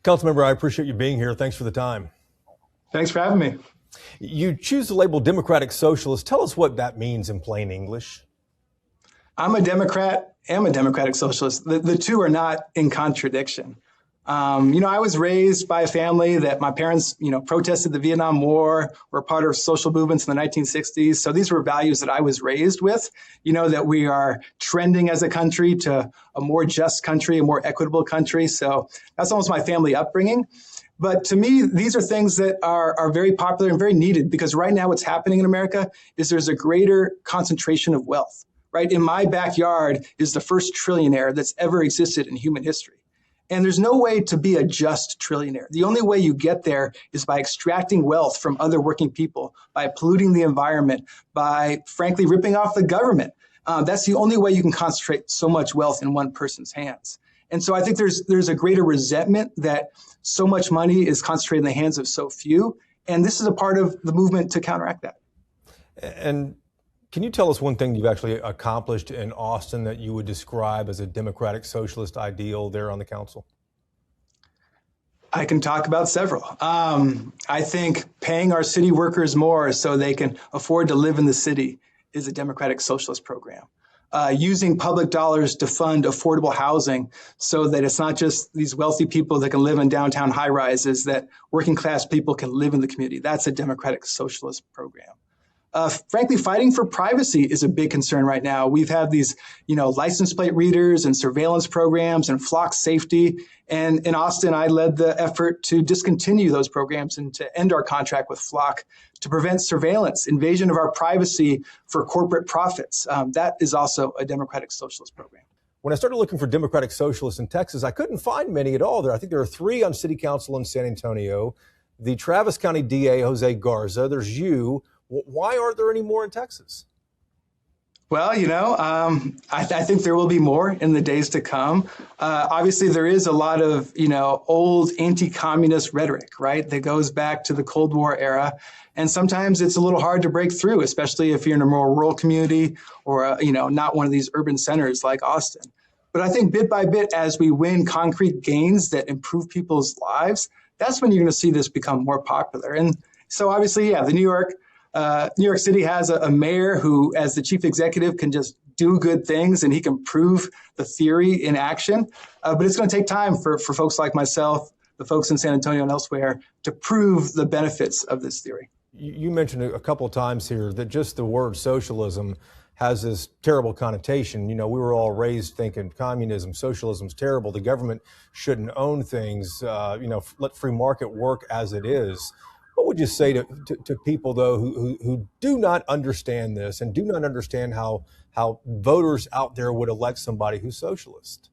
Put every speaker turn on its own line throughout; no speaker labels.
Councilmember, I appreciate you being here. Thanks for the time.
Thanks for having me.
You choose the label Democratic Socialist. Tell us what that means in plain English.
I'm a Democrat, am a Democratic Socialist. The two are not in contradiction. I was raised by a family that my parents, protested the Vietnam War, were part of social movements in the 1960s. So these were values that I was raised with, that we are trending as a country to a more just country, a more equitable country. So that's almost my family upbringing. But to me, these are things that are very popular and very needed, because right now what's happening in America is there's a greater concentration of wealth. Right in my backyard is the first trillionaire that's ever existed in human history. And there's no way to be a just trillionaire. The only way you get there is by extracting wealth from other working people, by polluting the environment, by frankly ripping off the government. That's the only way you can concentrate so much wealth in one person's hands. And so I think there's a greater resentment that so much money is concentrated in the hands of so few. And this is a part of the movement to counteract that.
And can you tell us one thing you've actually accomplished in Austin that you would describe as a democratic socialist ideal there on the council?
I can talk about several. I think paying our city workers more so they can afford to live in the city is a democratic socialist program. Using public dollars to fund affordable housing so that it's not just these wealthy people that can live in downtown high rises, that working class people can live in the community. That's a democratic socialist program. Frankly, fighting for privacy is a big concern right now. We've had these, license plate readers and surveillance programs and flock safety. And in Austin, I led the effort to discontinue those programs and to end our contract with Flock to prevent surveillance, invasion of our privacy for corporate profits. That is also a democratic socialist program.
When I started looking for democratic socialists in Texas, I couldn't find many at all there. I think there are 3 on city council in San Antonio, the Travis County DA, Jose Garza, there's you. Why aren't there any more in Texas?
Well, I think there will be more in the days to come. Obviously, there is a lot of, old anti-communist rhetoric, right, that goes back to the Cold War era. And sometimes it's a little hard to break through, especially if you're in a more rural community or, not one of these urban centers like Austin. But I think bit by bit, as we win concrete gains that improve people's lives, that's when you're going to see this become more popular. And so obviously, the New York City has a mayor who, as the chief executive, can just do good things and he can prove the theory in action. But it's going to take time for folks like myself, the folks in San Antonio and elsewhere, to prove the benefits of this theory.
You mentioned a couple of times here that just the word socialism has this terrible connotation. We were all raised thinking communism, socialism's terrible. The government shouldn't own things, let free market work as it is. What would you say to people, though, who do not understand this and do not understand how voters out there would elect somebody who's socialist?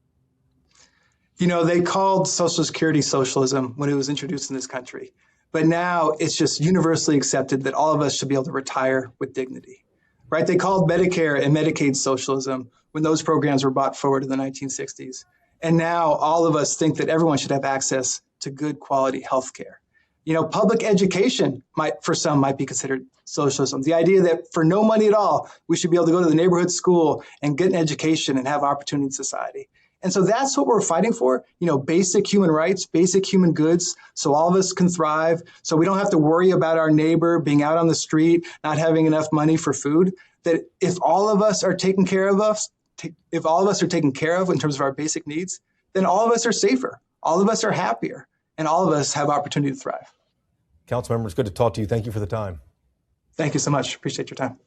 They called Social Security socialism when it was introduced in this country. But now it's just universally accepted that all of us should be able to retire with dignity, right? They called Medicare and Medicaid socialism when those programs were brought forward in the 1960s. And now all of us think that everyone should have access to good quality health care. Public education for some might be considered socialism. The idea that for no money at all, we should be able to go to the neighborhood school and get an education and have opportunity in society. And so that's what we're fighting for, basic human rights, basic human goods, so all of us can thrive, so we don't have to worry about our neighbor being out on the street, not having enough money for food. That if all of us are taken care of if all of us are taken care of in terms of our basic needs, then all of us are safer, all of us are happier, and all of us have opportunity to thrive.
Councilmember, it's good to talk to you. Thank you for the time.
Thank you so much. Appreciate your time.